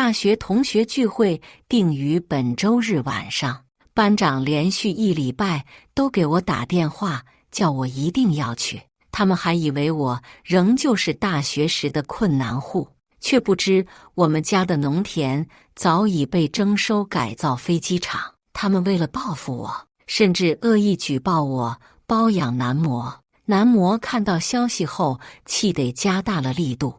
大学同学聚会定于本周日晚上，班长连续1礼拜都给我打电话，叫我一定要去。他们还以为我仍旧是大学时的困难户，却不知我们家的农田早已被征收改造飞机场。他们为了报复我，甚至恶意举报我包养男模。男模看到消息后，气得加大了力度。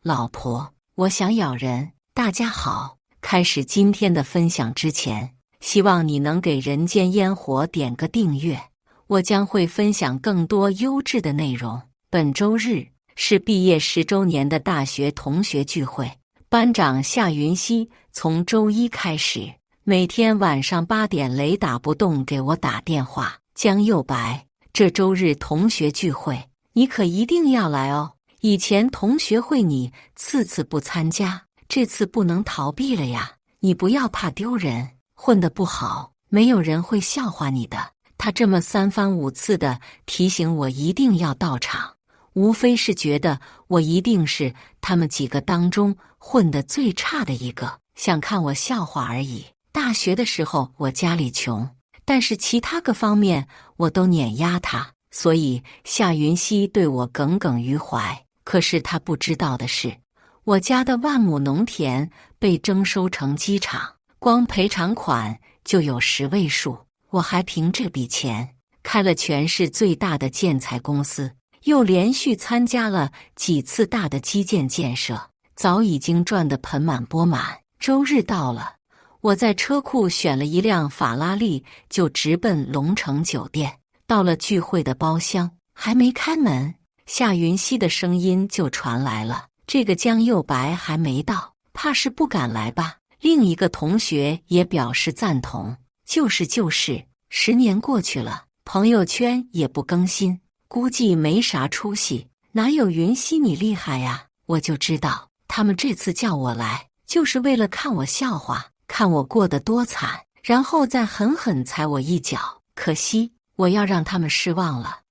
老婆，我想咬人。大家好，开始今天的分享之前，希望你能给人间烟火点个订阅，我将会分享更多优质的内容。本周日是毕业10周年的大学同学聚会，班长夏云熙从周一开始，每天晚上8点雷打不动给我打电话。江佑白，这周日同学聚会，你可一定要来哦。以前同学会你次次不参加，这次不能逃避了呀！你不要怕丢人，混得不好，没有人会笑话你的。他这么3番5次的提醒我一定要到场，无非是觉得我一定是他们几个当中混得最差的一个，想看我笑话而已。大学的时候我家里穷，但是其他个方面我都碾压他，所以夏云熙对我耿耿于怀。可是他不知道的是，我家的万亩农田被征收成机场，光赔偿款就有10位数。我还凭这笔钱开了全市最大的建材公司，又连续参加了几次大的基建建设，早已经赚得盆满钵满。周日到了，我在车库选了一辆法拉利，就直奔龙城酒店。到了聚会的包厢，还没开门，夏云熙的声音就传来了。这个江佑白还没到，怕是不敢来吧？另一个同学也表示赞同。就是，10年过去了，朋友圈也不更新，估计没啥出息。哪有云熙你厉害呀？我就知道，他们这次叫我来，就是为了看我笑话，看我过得多惨，然后再狠狠踩我一脚。可惜，我要让他们失望了。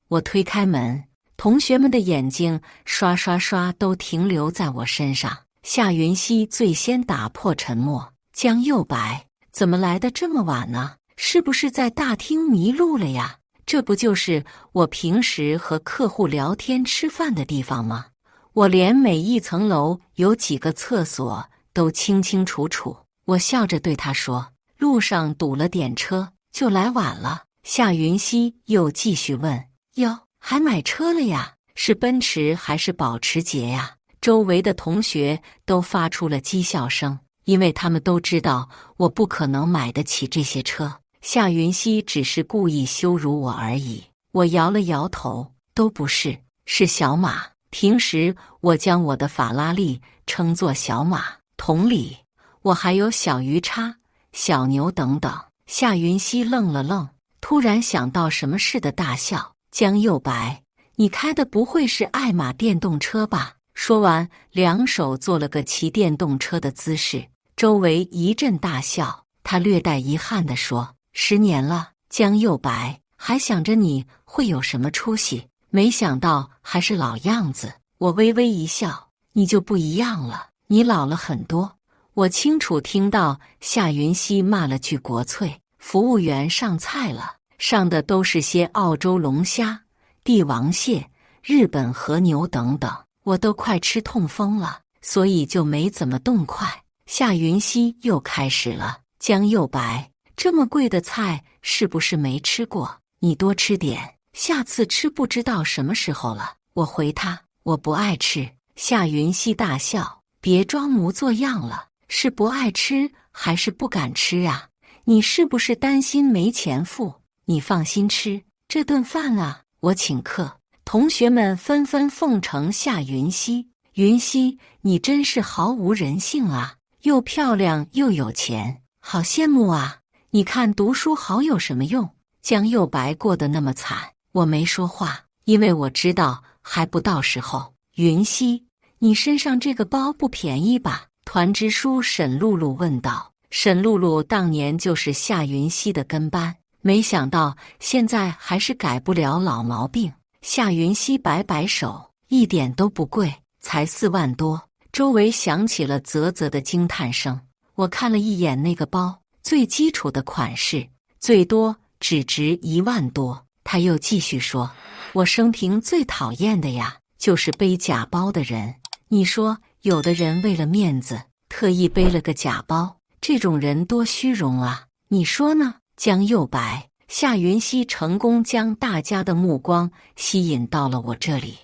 我推开门，同学们的眼睛刷刷刷都停留在我身上。夏云熙最先打破沉默：江佑白，怎么来的这么晚呢？是不是在大厅迷路了呀？这不就是我平时和客户聊天吃饭的地方吗？我连每一层楼有几个厕所都清清楚楚。我笑着对他说，路上堵了点车，就来晚了。夏云熙又继续问，哟，还买车了呀？是奔驰还是保时捷呀？周围的同学都发出了讥笑声，因为他们都知道我不可能买得起这些车。夏云熙只是故意羞辱我而已。我摇了摇头，都不是，是小马。平时我将我的法拉利称作小马，同理，我还有小鱼叉、小牛等等。夏云熙愣了愣，突然想到什么似的大笑。江佑白，你开的不会是爱玛电动车吧？说完，两手做了个骑电动车的姿势，周围一阵大笑。他略带遗憾地说：10年了，江佑白，还想着你会有什么出息，没想到还是老样子。我微微一笑，你就不一样了，你老了很多。我清楚听到夏云熙骂了句国粹，服务员上菜了，上的都是些澳洲龙虾、帝王蟹、日本和牛等等，我都快吃痛风了，所以就没怎么动筷。夏云熙又开始了，江佑白，这么贵的菜是不是没吃过？你多吃点，下次吃不知道什么时候了。我回他，我不爱吃。夏云熙大笑，别装模作样了，是不爱吃还是不敢吃啊？你是不是担心没钱付？你放心吃，这顿饭啊，我请客。同学们纷纷奉承夏云熙，云熙，你真是毫无人性啊，又漂亮又有钱，好羡慕啊！你看读书好有什么用？江佑白过得那么惨，我没说话，因为我知道还不到时候。云熙，你身上这个包不便宜吧？团支书沈露露问道。沈露露当年就是夏云熙的跟班，没想到现在还是改不了老毛病。夏云熙摆摆手，一点都不贵，才4万多，周围响起了啧啧的惊叹声。我看了一眼那个包，最基础的款式，最多只值1万多。他又继续说，我生平最讨厌的呀，就是背假包的人。你说，有的人为了面子，特意背了个假包，这种人多虚荣啊，你说呢？江又白、夏云熙成功将大家的目光吸引到了我这里。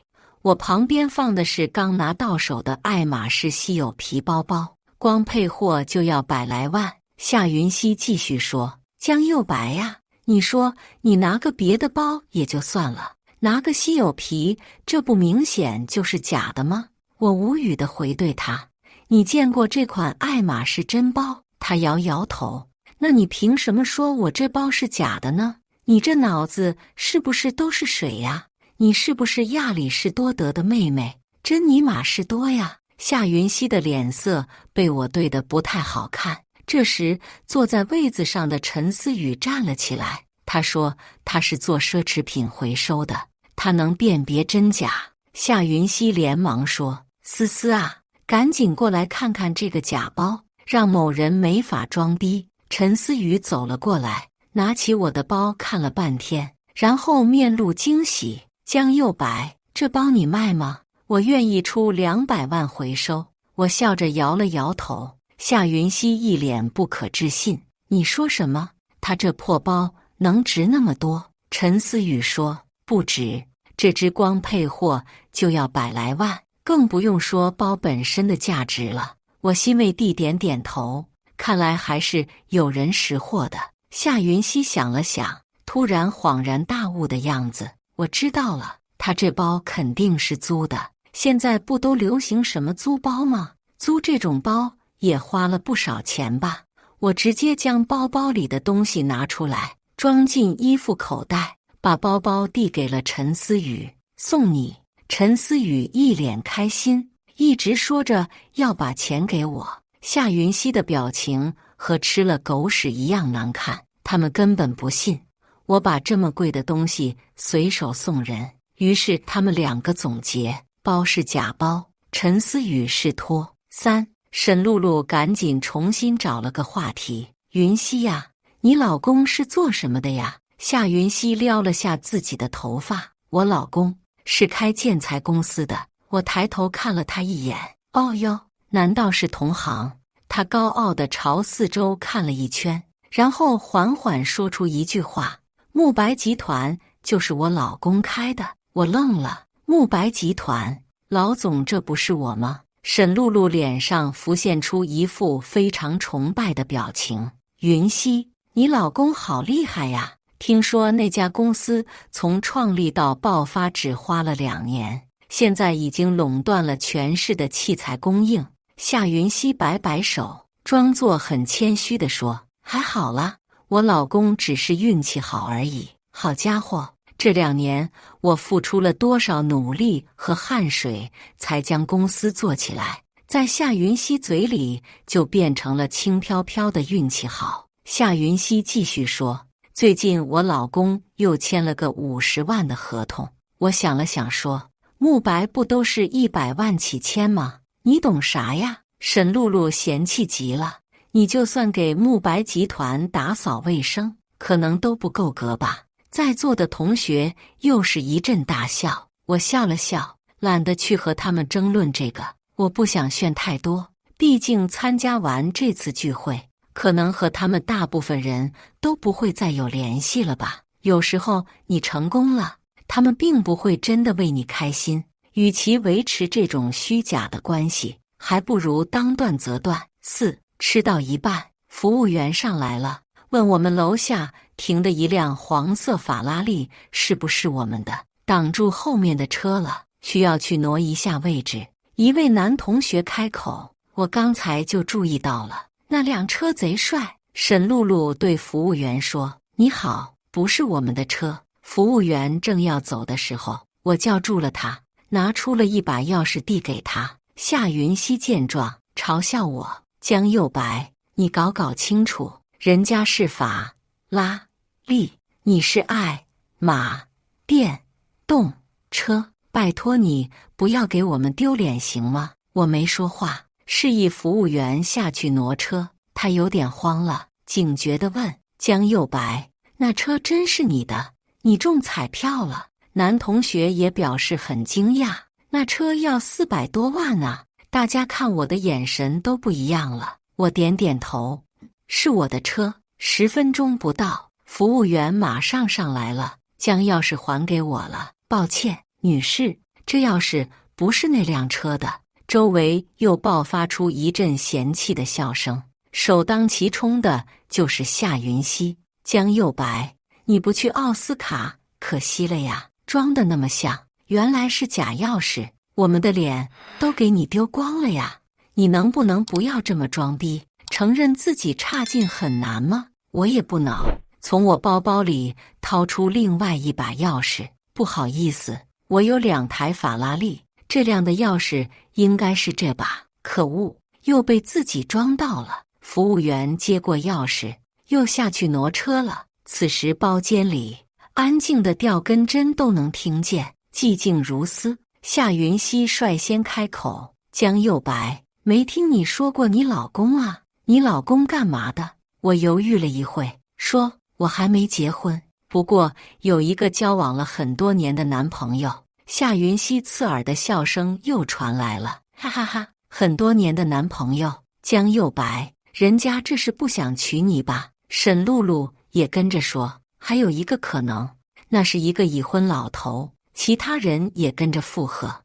我旁边放的是刚拿到手的爱马仕稀有皮包包，光配货就要100来万。夏云熙继续说，江又白呀，你说你拿个别的包也就算了，拿个稀有皮，这不明显就是假的吗？我无语地回对他，你见过这款爱马仕真包？他摇摇头，那你凭什么说我这包是假的呢？你这脑子是不是都是水呀？你是不是亚里士多德的妹妹珍妮玛士多呀？夏云熙的脸色被我对得不太好看。这时，坐在位子上的陈思雨站了起来，他说他是做奢侈品回收的，他能辨别真假。夏云熙连忙说，思思啊，赶紧过来看看这个假包，让某人没法装逼。陈思雨走了过来，拿起我的包看了半天，然后面露惊喜，江又白，这包你卖吗？我愿意出200万回收。我笑着摇了摇头。夏云熙一脸不可置信，你说什么？他这破包能值那么多？陈思雨说，不止，这只光配货就要100来万，更不用说包本身的价值了。我欣慰地点点头，看来还是有人识货的。夏云熙想了想，突然恍然大悟的样子，我知道了，他这包肯定是租的。现在不都流行什么租包吗？租这种包也花了不少钱吧？我直接将包包里的东西拿出来，装进衣服口袋，把包包递给了陈思雨，送你。陈思雨一脸开心，一直说着要把钱给我。夏云熙的表情和吃了狗屎一样难看，他们根本不信我把这么贵的东西随手送人。于是他们2个总结，包是假包，陈思雨是托。3. 沈露露赶紧重新找了个话题，云熙呀，你老公是做什么的呀？夏云熙撩了下自己的头发，我老公是开建材公司的。我抬头看了他一眼，哦哟，难道是同行？他高傲地朝四周看了一圈，然后缓缓说出一句话，慕白集团就是我老公开的。我愣了，慕白集团，老总这不是我吗？沈露露脸上浮现出一副非常崇拜的表情。云熙，你老公好厉害呀！听说那家公司从创立到爆发只花了2年，现在已经垄断了全市的器材供应。夏云熙摆摆手，装作很谦虚地说，还好啦，我老公只是运气好而已。好家伙，这2年我付出了多少努力和汗水才将公司做起来，在夏云熙嘴里就变成了轻飘飘的运气好。夏云熙继续说，最近我老公又签了个50万的合同。我想了想说，慕白不都是100万起签吗？你懂啥呀？沈露露嫌弃极了，你就算给慕白集团打扫卫生，可能都不够格吧？在座的同学又是一阵大笑。我笑了笑，懒得去和他们争论这个，我不想炫太多，毕竟参加完这次聚会，可能和他们大部分人都不会再有联系了吧。有时候你成功了，他们并不会真的为你开心，与其维持这种虚假的关系，还不如当断则断。4. 吃到一半，服务员上来了，问我们楼下停的一辆黄色法拉利是不是我们的，挡住后面的车了，需要去挪一下位置。一位男同学开口，我刚才就注意到了，那辆车贼帅。沈露露对服务员说，你好，不是我们的车。服务员正要走的时候，我叫住了他，拿出了一把钥匙递给他。夏云熙见状嘲笑我，江又白，你搞清楚，人家是法拉利，你是爱马电动车，拜托你不要给我们丢脸行吗？我没说话，示意服务员下去挪车。他有点慌了，警觉地问江右白：“那车真是你的？你中彩票了？”男同学也表示很惊讶，那车要400多万啊！大家看我的眼神都不一样了。我点点头，是我的车。10分钟不到，服务员马上上来了，将钥匙还给我了。抱歉，女士，这钥匙不是那辆车的。周围又爆发出一阵嫌弃的笑声，首当其冲的就是夏云熙。江右白，你不去奥斯卡，可惜了呀，装的那么像，原来是假钥匙，我们的脸都给你丢光了呀！你能不能不要这么装逼？承认自己差劲很难吗？我也不恼，从我包包里掏出另外一把钥匙。不好意思，我有2台法拉利，这辆的钥匙应该是这把。可恶，又被自己装到了。服务员接过钥匙，又下去挪车了。此时包间里安静的掉根针都能听见，寂静如斯。夏云熙率先开口：“江右白，没听你说过你老公啊？你老公干嘛的？”我犹豫了一会，说：“我还没结婚，不过有一个交往了很多年的男朋友。”夏云熙刺耳的笑声又传来了，哈哈哈！很多年的男朋友，江右白，人家这是不想娶你吧？沈露露也跟着说，还有一个可能，那是一个已婚老头。其他人也跟着附和。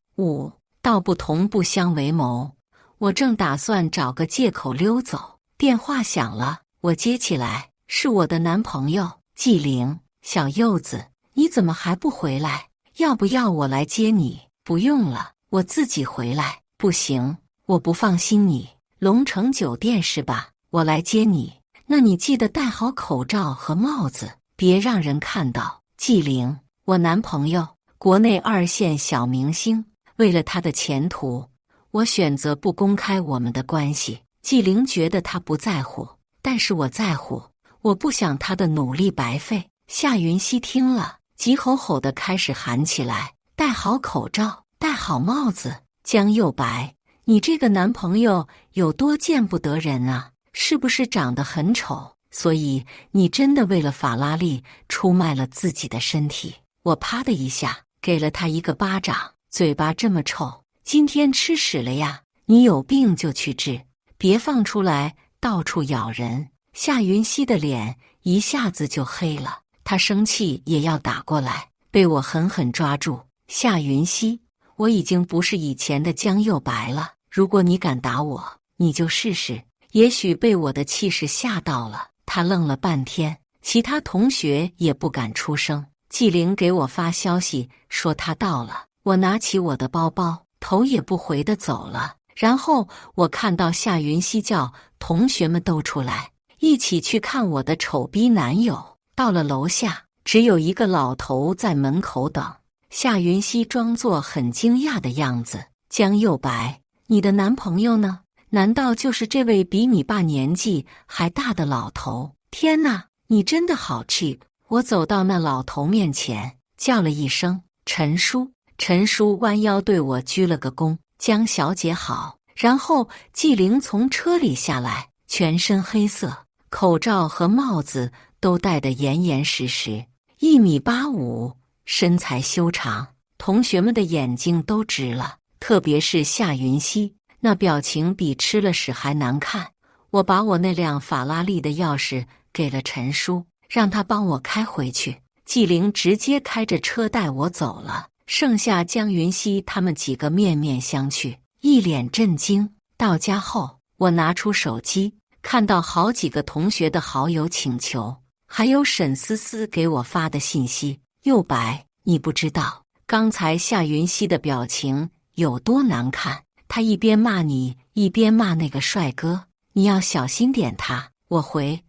道不同不相为谋。我正打算找个借口溜走，电话响了，我接起来，是我的男朋友纪灵。小柚子，你怎么还不回来？要不要我来接你？不用了，我自己回来。不行，我不放心你。龙城酒店是吧？我来接你。那你记得戴好口罩和帽子，别让人看到。纪灵，我男朋友，国内2线小明星，为了他的前途，我选择不公开我们的关系。纪灵觉得他不在乎，但是我在乎，我不想他的努力白费。夏云熙听了，急吼吼地开始喊起来：“戴好口罩，戴好帽子！”江右白，你这个男朋友有多见不得人啊？是不是长得很丑？所以你真的为了法拉利出卖了自己的身体？我啪的一下给了他一个巴掌，嘴巴这么臭，今天吃屎了呀！你有病就去治，别放出来到处咬人。夏云熙的脸一下子就黑了，他生气也要打过来，被我狠狠抓住。夏云熙，我已经不是以前的江右白了，如果你敢打我，你就试试。也许被我的气势吓到了，他愣了半天，其他同学也不敢出声。纪灵给我发消息说他到了，我拿起我的包包，头也不回地走了。然后我看到夏云熙叫同学们都出来，一起去看我的丑逼男友。到了楼下，只有一个老头在门口等。夏云熙装作很惊讶的样子：“江右白，你的男朋友呢？难道就是这位比你爸年纪还大的老头？天哪，你真的好 cheap！” 我走到那老头面前，叫了一声：“陈叔。”陈叔弯腰对我鞠了个躬：“江小姐好。”然后纪灵从车里下来，全身黑色，口罩和帽子都戴得严严实实，1.85米，身材修长。同学们的眼睛都直了，特别是夏云熙，那表情比吃了屎还难看。我把我那辆法拉利的钥匙给了陈叔，让他帮我开回去。纪灵直接开着车带我走了，剩下江云熙他们几个面面相觑，一脸震惊。到家后，我拿出手机，看到好几个同学的好友请求，还有沈思思给我发的信息：“右白，你不知道刚才夏云熙的表情有多难看，他一边骂你，一边骂那个帅哥，你要小心点他。”我回：“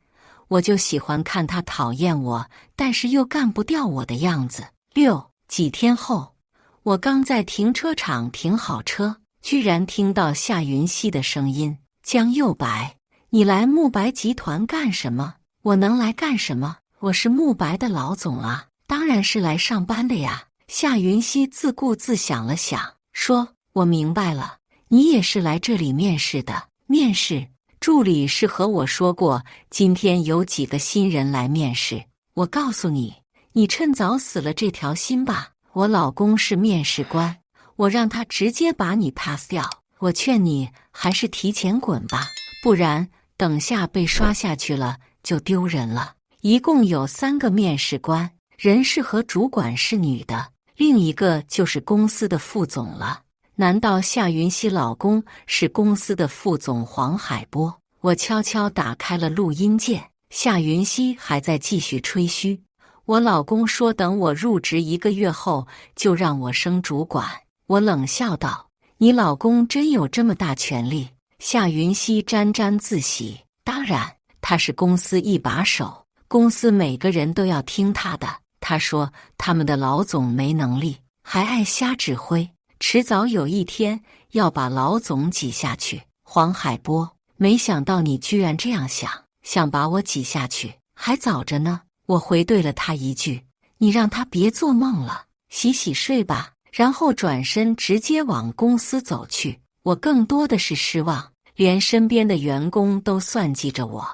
我就喜欢看他讨厌我，但是又干不掉我的样子。”几天后，我刚在停车场停好车，居然听到夏云熙的声音：“江右白，你来慕白集团干什么？”我能来干什么？我是慕白的老总啊，当然是来上班的呀。夏云熙自顾自想了想，说：“我明白了，你也是来这里面试的？面试？助理是和我说过，今天有几个新人来面试。我告诉你，你趁早死了这条心吧。我老公是面试官，我让他直接把你 pass 掉。我劝你还是提前滚吧，不然等下被刷下去了就丢人了。一共有3个面试官，人事和主管是女的，另一个就是公司的副总了。难道夏云熙老公是公司的副总黄海波？我悄悄打开了录音键，夏云熙还在继续吹嘘。我老公说等我入职1个月后就让我升主管。我冷笑道：你老公真有这么大权力？夏云熙沾沾自喜，当然，他是公司一把手，公司每个人都要听他的。他说他们的老总没能力，还爱瞎指挥，迟早有一天要把老总挤下去。黄海波，没想到你居然这样想把我挤下去，还早着呢。我回怼了他一句：你让他别做梦了，洗洗睡吧。然后转身直接往公司走去。我更多的是失望，连身边的员工都算计着我。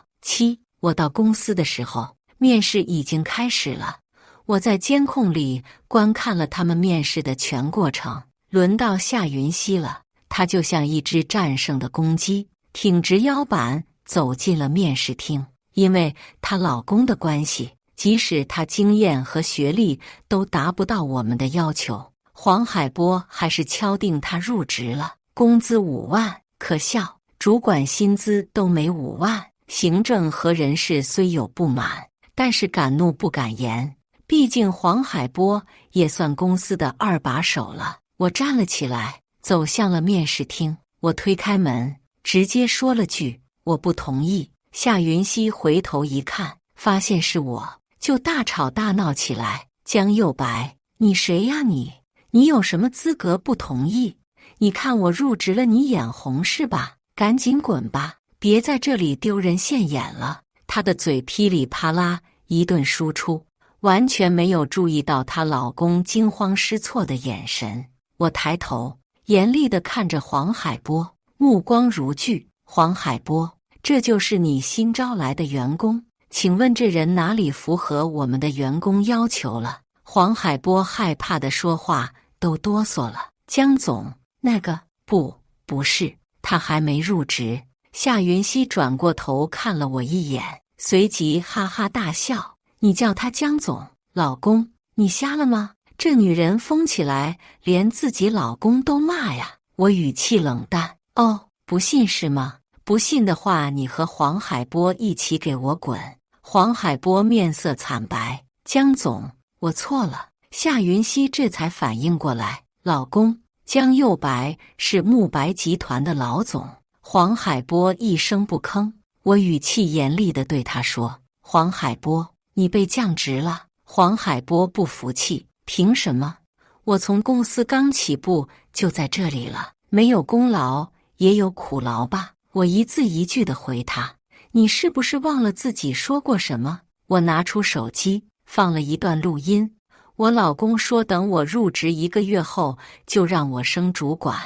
我到公司的时候，面试已经开始了。我在监控里观看了他们面试的全过程。轮到夏云熙了，她就像一只战胜的公鸡，挺直腰板走进了面试厅。因为她老公的关系，即使她经验和学历都达不到我们的要求，黄海波还是敲定她入职了。工资5万，可笑，主管薪资都没5万。行政和人事虽有不满，但是敢怒不敢言，毕竟黄海波也算公司的2把手了。我站了起来，走向了面试厅。我推开门，直接说了句：我不同意。夏云熙回头一看，发现是我，就大吵大闹起来。江又白，你谁呀你？你有什么资格不同意？你看我入职了，你眼红是吧？赶紧滚吧，别在这里丢人现眼了。她的嘴噼里啪啦一顿输出，完全没有注意到她老公惊慌失措的眼神。我抬头，严厉地看着黄海波，目光如炬。黄海波，这就是你新招来的员工？请问这人哪里符合我们的员工要求了？黄海波害怕的说话都哆嗦了。江总，那个不是，他还没入职。夏云熙转过头看了我一眼，随即哈哈大笑。你叫他江总？老公，你瞎了吗？这女人疯起来连自己老公都骂呀。我语气冷淡。哦，不信是吗？不信的话，你和黄海波一起给我滚。黄海波面色惨白。江总，我错了。夏云熙这才反应过来，老公，江又白是慕白集团的老总。黄海波一声不吭。我语气严厉地对他说：黄海波，你被降职了。黄海波不服气，凭什么？我从公司刚起步就在这里了，没有功劳也有苦劳吧？我一字一句地回他。你是不是忘了自己说过什么？我拿出手机放了一段录音。我老公说等我入职1个月后就让我升主管。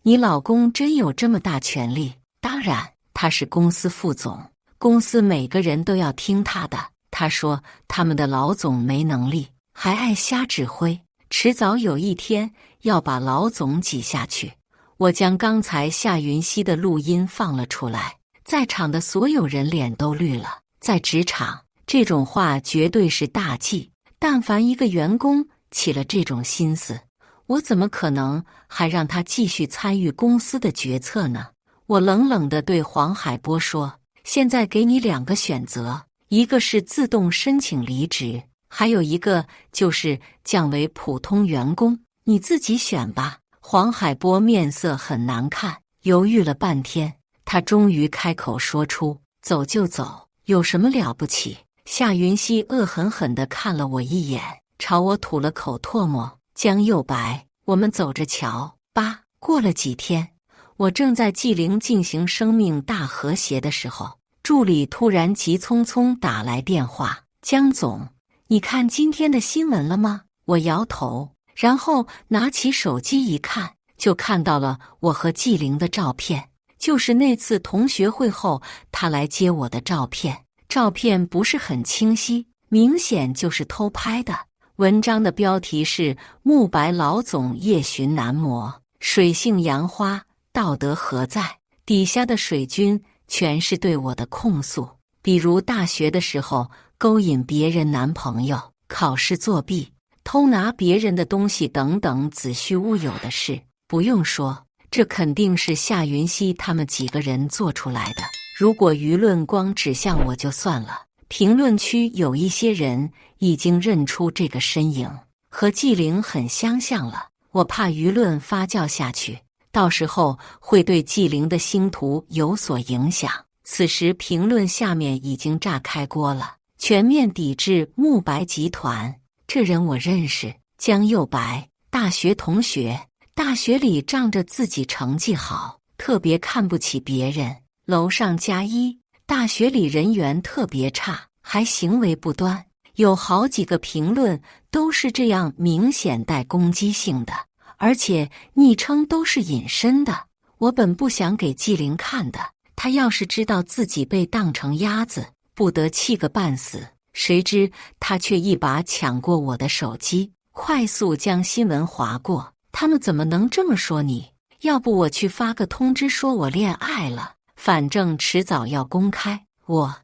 你老公真有这么大权力？当然，他是公司副总，公司每个人都要听他的。他说他们的老总没能力，还爱瞎指挥，迟早有一天要把老总挤下去。我将刚才夏云熙的录音放了出来，在场的所有人脸都绿了。在职场，这种话绝对是大忌，但凡一个员工起了这种心思，我怎么可能还让他继续参与公司的决策呢？我冷冷地对黄海波说：现在给你2个选择，一个是自动申请离职，还有一个就是降为普通员工，你自己选吧。黄海波面色很难看，犹豫了半天，他终于开口说出：走就走，有什么了不起？夏云熙恶狠狠地看了我一眼，朝我吐了口唾沫。江又白，我们走着瞧吧。过了几天，我正在纪灵进行生命大和谐的时候，助理突然急匆匆打来电话：江总，你看今天的新闻了吗？我摇头，然后拿起手机一看，就看到了我和纪灵的照片，就是那次同学会后他来接我的照片。照片不是很清晰，明显就是偷拍的。文章的标题是“慕白老总夜巡男模，水性杨花，道德何在”，底下的水军全是对我的控诉，比如大学的时候勾引别人男朋友、考试作弊、偷拿别人的东西等等子虚乌有的事。不用说，这肯定是夏云熙他们几个人做出来的。如果舆论光指向我就算了，评论区有一些人已经认出这个身影和纪灵很相像了。我怕舆论发酵下去，到时候会对纪灵的星途有所影响。此时评论下面已经炸开锅了，全面抵制慕白集团。这人我认识，江右白，大学同学，大学里仗着自己成绩好，特别看不起别人，楼上加一，大学里人缘特别差，还行为不端。有好几个评论都是这样明显带攻击性的，而且昵称都是隐身的。我本不想给纪灵看的，他要是知道自己被当成鸭子，不得气个半死。谁知他却一把抢过我的手机，快速将新闻划过。他们怎么能这么说你？要不我去发个通知说我恋爱了，反正迟早要公开，我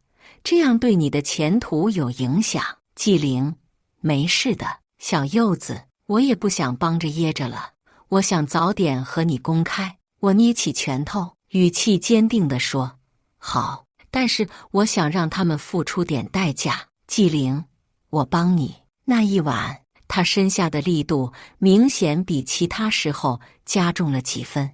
这样对你的前途有影响。纪灵，没事的，小柚子，我也不想帮着掖着了，我想早点和你公开。我捏起拳头，语气坚定地说：好，但是我想让他们付出点代价。纪灵，我帮你。那一晚他身下的力度明显比其他时候加重了几分。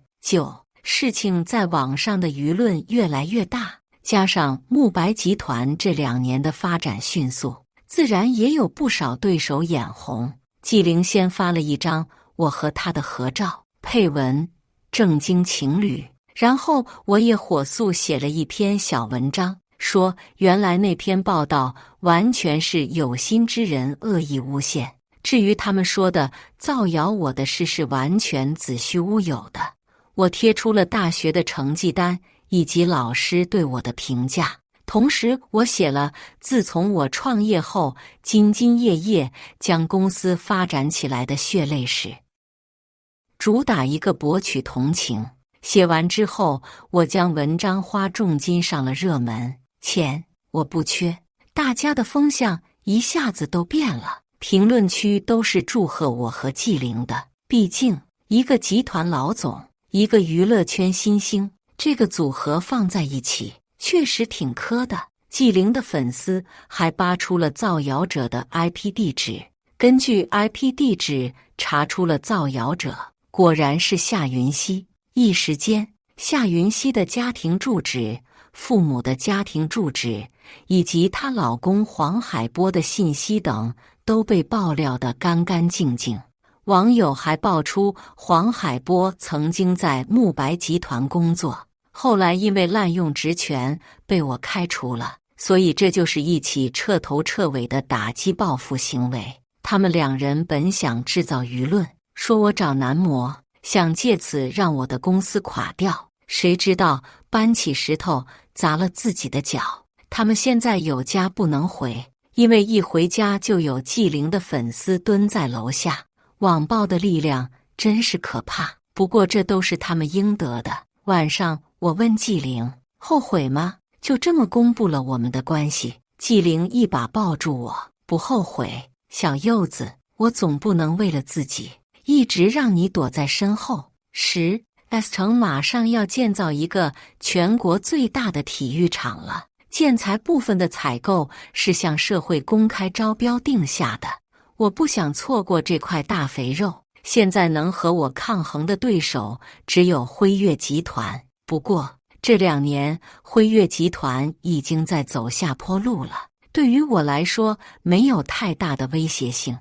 事情在网上的舆论越来越大，加上慕白集团这2年的发展迅速，自然也有不少对手眼红。纪灵先发了一张我和他的合照，配文正经情侣，然后我也火速写了一篇小文章，说原来那篇报道完全是有心之人恶意诬陷，至于他们说的造谣我的事是完全子虚乌有的。我贴出了大学的成绩单以及老师对我的评价，同时我写了自从我创业后兢兢业业将公司发展起来的血泪史，主打一个博取同情。写完之后，我将文章花重金上了热门，钱我不缺，大家的风向一下子都变了，评论区都是祝贺我和纪灵的。毕竟一个集团老总，一个娱乐圈新星，这个组合放在一起确实挺磕的。纪灵的粉丝还扒出了造谣者的 IP 地址，根据 IP 地址查出了造谣者，果然是夏云熙。一时间，夏云熙的家庭住址、父母的家庭住址以及她老公黄海波的信息等都被爆料得干干净净。网友还爆出黄海波曾经在慕白集团工作，后来因为滥用职权被我开除了，所以这就是一起彻头彻尾的打击报复行为。他们2人本想制造舆论，说我找男模，想借此让我的公司垮掉，谁知道搬起石头砸了自己的脚。他们现在有家不能回，因为一回家就有纪灵的粉丝蹲在楼下。网暴的力量真是可怕，不过这都是他们应得的。晚上我问纪灵，后悔吗？就这么公布了我们的关系。纪灵一把抱住我，不后悔。小柚子，我总不能为了自己一直让你躲在身后。10S 城马上要建造一个全国最大的体育场了，建材部分的采购是向社会公开招标定下的，我不想错过这块大肥肉。现在能和我抗衡的对手只有辉跃集团，不过这2年辉跃集团已经在走下坡路了，对于我来说没有太大的威胁性。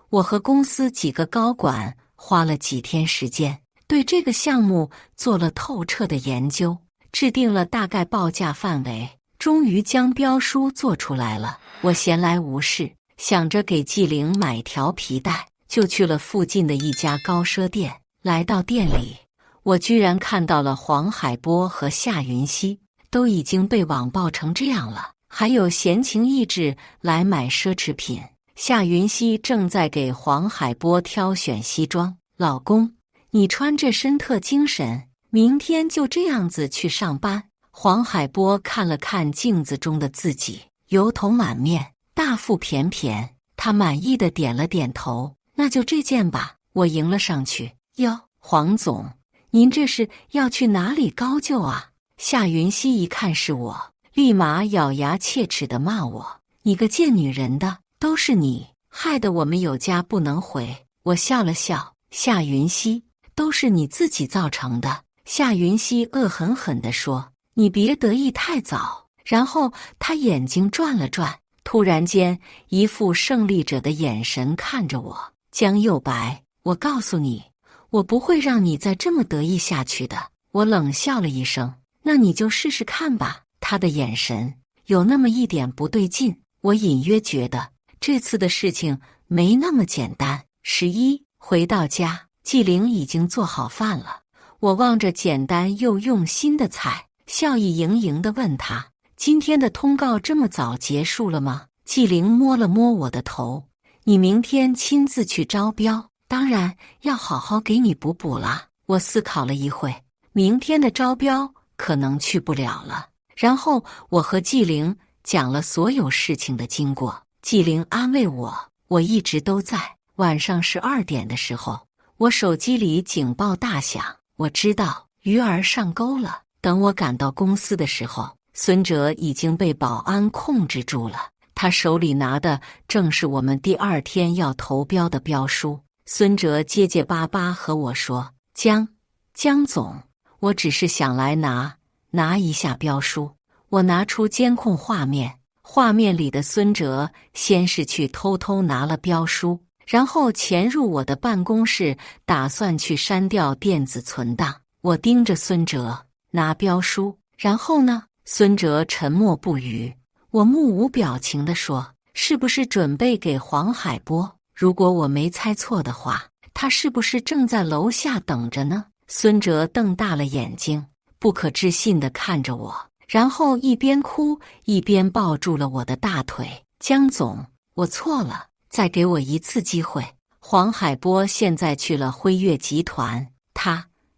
我和公司几个高管花了几天时间，对这个项目做了透彻的研究，制定了大概报价范围，终于将标书做出来了。我闲来无事，想着给纪灵买条皮带，就去了附近的一家高奢店，来到店里，我居然看到了黄海波和夏云熙都已经被网暴成这样了，还有闲情逸致来买奢侈品。夏云熙正在给黄海波挑选西装，老公，你穿这身特精神，明天就这样子去上班。黄海波看了看镜子中的自己，油头满面，大腹便便，他满意的点了点头，那就这件吧。我迎了上去，哟，黄总，您这是要去哪里高就啊？夏云熙一看是我，立马咬牙切齿地骂我，你个贱女人的，都是你，害得我们有家不能回。我笑了笑，夏云熙，都是你自己造成的。夏云熙恶狠狠地说，你别得意太早。然后他眼睛转了转，突然间一副胜利者的眼神看着我，江右白，我告诉你，我不会让你再这么得意下去的。我冷笑了一声，那你就试试看吧。他的眼神有那么一点不对劲，我隐约觉得这次的事情没那么简单。11回到家，纪灵已经做好饭了。我望着简单又用心的菜，笑意盈盈地问他，今天的通告这么早结束了吗？纪灵摸了摸我的头，你明天亲自去招标，当然要好好给你补补了。我思考了一会，明天的招标可能去不了了。然后我和纪灵讲了所有事情的经过，纪灵安慰我，我一直都在。晚上12点的时候，我手机里警报大响，我知道鱼儿上钩了。等我赶到公司的时候，孙哲已经被保安控制住了，他手里拿的正是我们第2天要投标的标书。孙哲结结巴巴和我说，江总，我只是想来拿一下标书。我拿出监控画面，画面里的孙哲先是去偷偷拿了标书，然后潜入我的办公室，打算去删掉电子存档。我盯着孙哲拿标书，然后呢？孙哲沉默不语。我目无表情地说，是不是准备给黄海波？如果我没猜错的话，他是不是正在楼下等着呢？孙哲瞪大了眼睛，不可置信地看着我，然后一边哭一边抱住了我的大腿。江总，我错了，再给我一次机会。黄海波现在去了辉悦集团，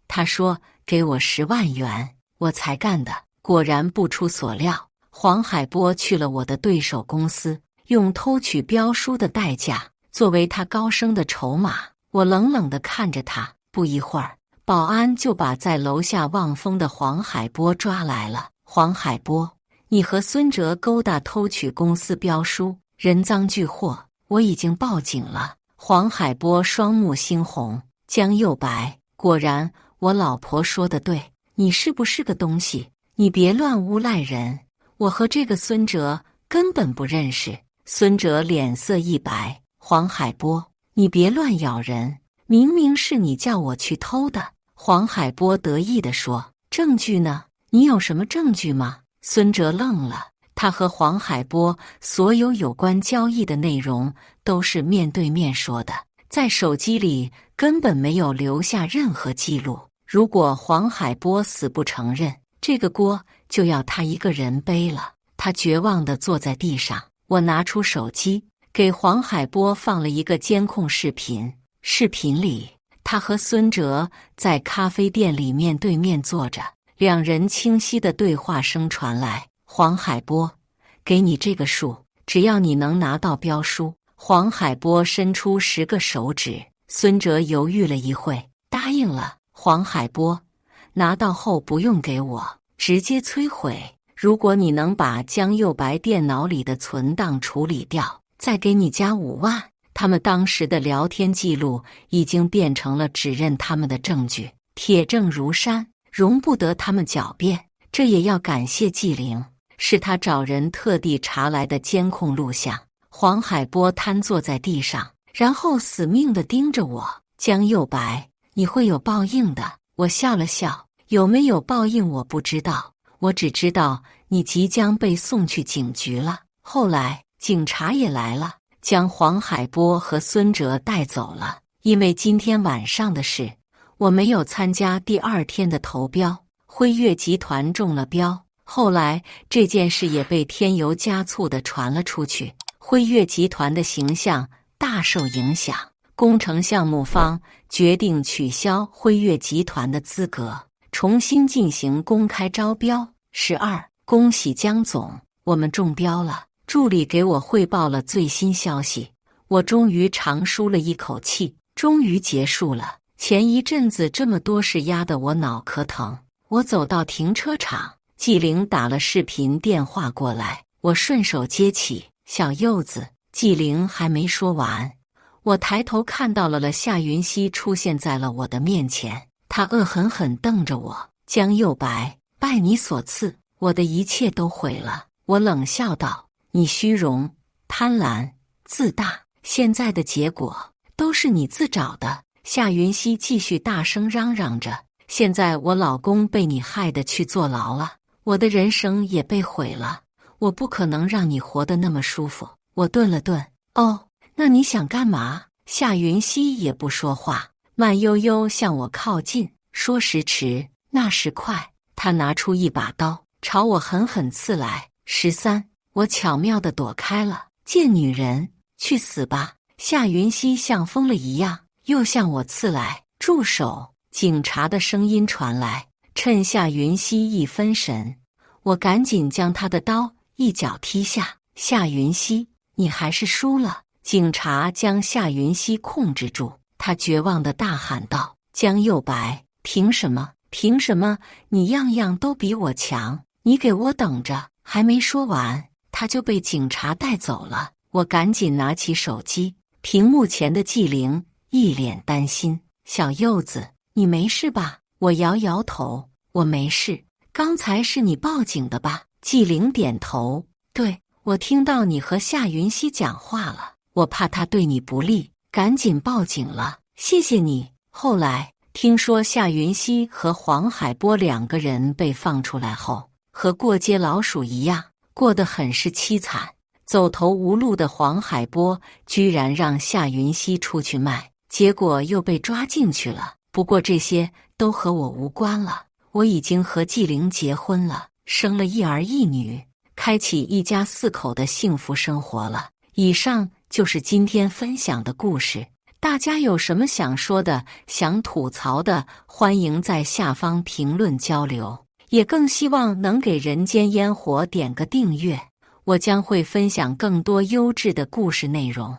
他说给我10万元，我才干的。果然不出所料，黄海波去了我的对手公司，用偷取标书的代价作为他高升的筹码。我冷冷地看着他，不一会儿，保安就把在楼下望风的黄海波抓来了。黄海波，你和孙哲勾搭偷取公司标书，人赃俱获，我已经报警了。黄海波双目猩红，江右白，果然我老婆说的对，你是不是个东西？你别乱诬赖人，我和这个孙哲根本不认识。孙哲脸色一白，黄海波，你别乱咬人，明明是你叫我去偷的。黄海波得意地说，证据呢？你有什么证据吗？孙哲愣了，他和黄海波所有关交易的内容都是面对面说的，在手机里根本没有留下任何记录。如果黄海波死不承认，这个锅就要他一个人背了。他绝望地坐在地上，我拿出手机给黄海波放了一个监控视频，视频里他和孙哲在咖啡店里面对面坐着，两人清晰的对话声传来，黄海波，给你这个数，只要你能拿到标书。黄海波伸出10个手指，孙哲犹豫了一会，答应了。黄海波，拿到后不用给我，直接摧毁。如果你能把江右白电脑里的存档处理掉，再给你加5万。他们当时的聊天记录已经变成了指认他们的证据，铁证如山，容不得他们狡辩。这也要感谢纪灵，是他找人特地查来的监控录像。黄海波瘫坐在地上，然后死命地盯着我。江右白，你会有报应的。我笑了笑，有没有报应我不知道，我只知道你即将被送去警局了。后来警察也来了，将黄海波和孙哲带走了。因为今天晚上的事，我没有参加第2天的投标，辉月集团中了标。后来这件事也被添油加醋地传了出去，辉月集团的形象大受影响。工程项目方决定取消辉月集团的资格，重新进行公开招标。12，恭喜江总，我们中标了。助理给我汇报了最新消息，我终于长舒了一口气，终于结束了。前一阵子这么多事压得我脑壳疼。我走到停车场，纪灵打了视频电话过来，我顺手接起。小柚子，纪灵还没说完，我抬头看到了夏云熙出现在了我的面前，他恶狠狠瞪着我。江右白，拜你所赐，我的一切都毁了。我冷笑道，你虚荣、贪婪、自大，现在的结果都是你自找的。夏云熙继续大声嚷嚷着，现在我老公被你害得去坐牢了，我的人生也被毁了，我不可能让你活得那么舒服。我顿了顿，哦，那你想干嘛？夏云熙也不说话，慢悠悠向我靠近，说时迟，那时快，他拿出一把刀，朝我狠狠刺来。13，我巧妙地躲开了。贱女人，去死吧！夏云熙像疯了一样，又向我刺来。住手！警察的声音传来。趁夏云熙一分神，我赶紧将他的刀一脚踢下。夏云熙，你还是输了。警察将夏云熙控制住，他绝望地大喊道：江右白，凭什么？凭什么？你样样都比我强，你给我等着！还没说完，他就被警察带走了。我赶紧拿起手机，屏幕前的纪灵一脸担心。小柚子，你没事吧？我摇摇头，我没事。刚才是你报警的吧？纪灵点头，对，我听到你和夏云熙讲话了，我怕他对你不利，赶紧报警了。谢谢你。后来听说夏云熙和黄海波2个人被放出来后，和过街老鼠一样，过得很是凄惨。走投无路的黄海波居然让夏云熙出去卖，结果又被抓进去了。不过这些都和我无关了，我已经和纪灵结婚了，生了1儿1女，开启一家4口的幸福生活了。以上就是今天分享的故事，大家有什么想说的、想吐槽的，欢迎在下方评论交流，也更希望能给人间烟火点个订阅，我将会分享更多优质的故事内容。